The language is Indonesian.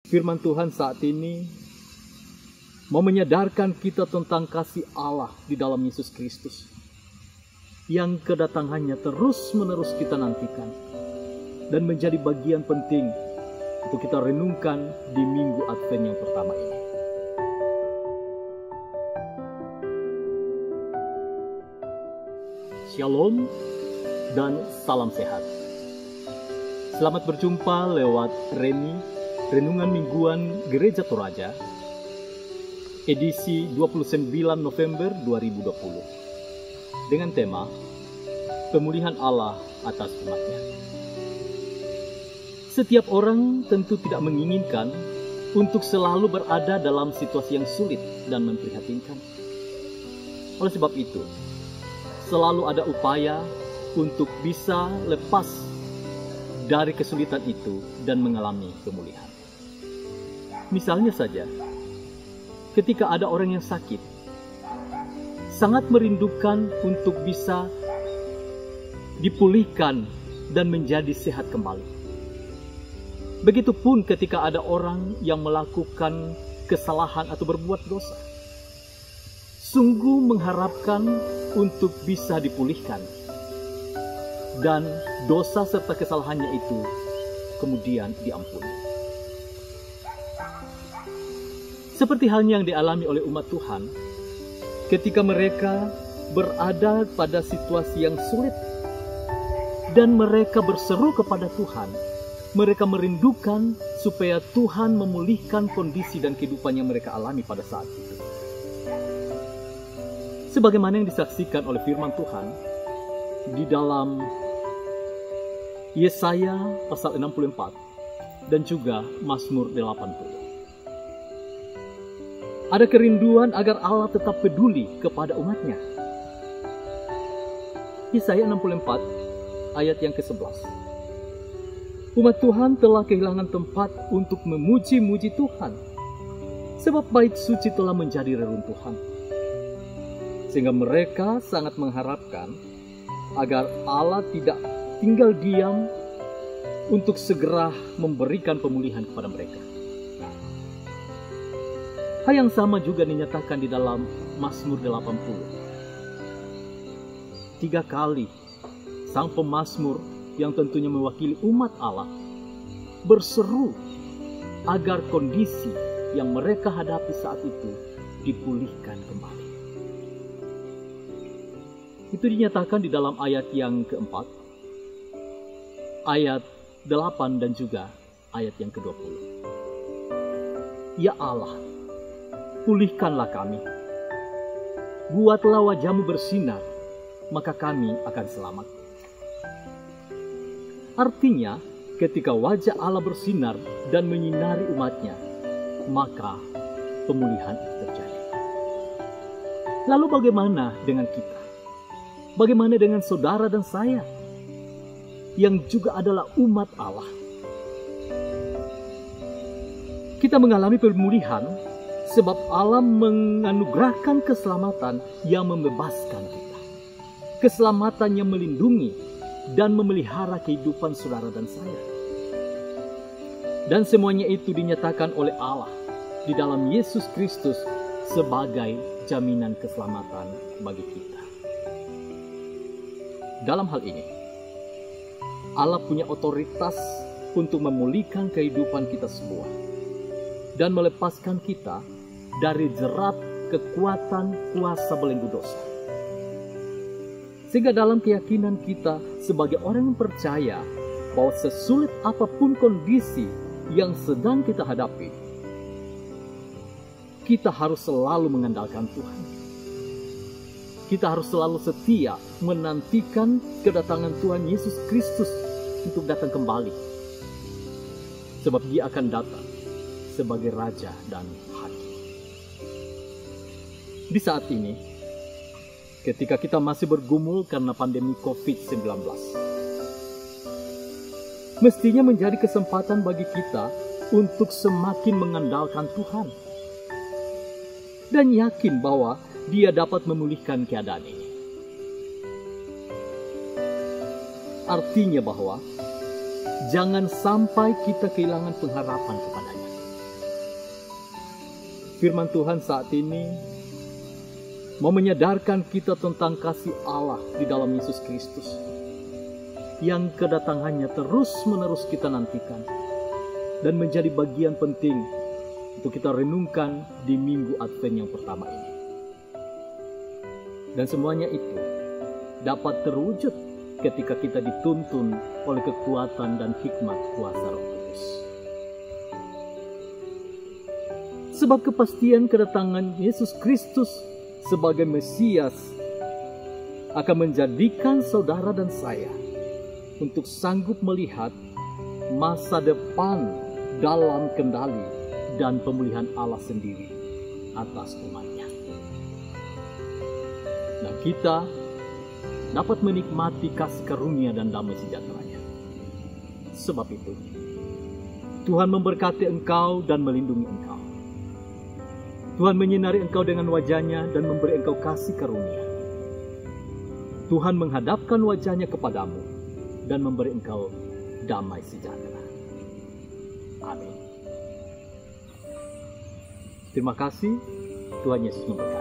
Firman Tuhan saat ini mau menyadarkan kita tentang kasih Allah di dalam Yesus Kristus, yang kedatangannya terus-menerus kita nantikan dan menjadi bagian penting untuk kita renungkan di Minggu Advent yang pertama ini. Shalom dan salam sehat. Selamat berjumpa lewat Renungan Mingguan Gereja Toraja, edisi 29 November 2020, dengan tema Pemulihan Allah atas umatnya. Setiap orang tentu tidak menginginkan untuk selalu berada dalam situasi yang sulit dan memprihatinkan. Oleh sebab itu, selalu ada upaya untuk bisa lepas dari kesulitan itu dan mengalami pemulihan. Misalnya saja, ketika ada orang yang sakit, sangat merindukan untuk bisa dipulihkan dan menjadi sehat kembali. Begitupun ketika ada orang yang melakukan kesalahan atau berbuat dosa, sungguh mengharapkan untuk bisa dipulihkan, dan dosa serta kesalahannya itu kemudian diampuni. Seperti halnya yang dialami oleh umat Tuhan ketika mereka berada pada situasi yang sulit dan mereka berseru kepada Tuhan. Mereka merindukan supaya Tuhan memulihkan kondisi dan kehidupan yang mereka alami pada saat itu. Sebagaimana yang disaksikan oleh firman Tuhan di dalam Yesaya pasal 64 dan juga Mazmur 80. Ada kerinduan agar Allah tetap peduli kepada umatnya. Yesaya 64 ayat yang ke-11. Umat Tuhan telah kehilangan tempat untuk memuji-muji Tuhan, sebab bait suci telah menjadi reruntuhan. Sehingga mereka sangat mengharapkan agar Allah tidak tinggal diam untuk segera memberikan pemulihan kepada mereka. Hal yang sama juga dinyatakan di dalam Mazmur 80. 3 kali sang pemazmur yang tentunya mewakili umat Allah berseru agar kondisi yang mereka hadapi saat itu dipulihkan kembali. Itu dinyatakan di dalam ayat yang keempat, ayat 8 dan juga ayat yang ke-20. Ya Allah, pulihkanlah kami. Buatlah wajah-Mu bersinar, maka kami akan selamat. Artinya, ketika wajah Allah bersinar dan menyinari umatnya, maka pemulihan itu terjadi. Lalu bagaimana dengan kita? Bagaimana dengan saudara dan saya, yang juga adalah umat Allah? Kita mengalami pemulihan sebab Allah menganugerahkan keselamatan yang membebaskan kita. Keselamatan yang melindungi dan memelihara kehidupan saudara dan saya. Dan semuanya itu dinyatakan oleh Allah di dalam Yesus Kristus sebagai jaminan keselamatan bagi kita. Dalam hal ini, Allah punya otoritas untuk memulihkan kehidupan kita semua dan melepaskan kita dari jerat kekuatan kuasa belenggu dosa. Sehingga dalam keyakinan kita sebagai orang yang percaya bahwa sesulit apapun kondisi yang sedang kita hadapi, kita harus selalu mengandalkan Tuhan. Kita harus selalu setia menantikan kedatangan Tuhan Yesus Kristus untuk datang kembali. Sebab Dia akan datang sebagai Raja dan Hakim. Di saat ini, ketika kita masih bergumul karena pandemi COVID-19, mestinya menjadi kesempatan bagi kita untuk semakin mengandalkan Tuhan dan yakin bahwa Dia dapat memulihkan keadaan ini. Artinya bahwa jangan sampai kita kehilangan pengharapan kepadanya. firman Tuhan saat ini mau menyadarkan kita tentang kasih Allah di dalam Yesus Kristus, yang kedatangannya terus-menerus kita nantikan dan menjadi bagian penting untuk kita renungkan di Minggu Advent yang pertama ini. Dan semuanya itu dapat terwujud ketika kita dituntun oleh kekuatan dan hikmat kuasa Roh Kudus. Sebab kepastian kedatangan Yesus Kristus sebagai Mesias akan menjadikan saudara dan saya untuk sanggup melihat masa depan dalam kendali dan pemulihan Allah sendiri atas umatnya. Dan kita dapat menikmati kasih karunia dan damai sejahtera-Nya. Sebab itu, Tuhan memberkati engkau dan melindungi engkau. Tuhan menyinari engkau dengan wajah-Nya dan memberi engkau kasih karunia. Tuhan menghadapkan wajah-Nya kepadamu dan memberi engkau damai sejahtera. Amin. Terima kasih. Tuhan Yesus memberkati.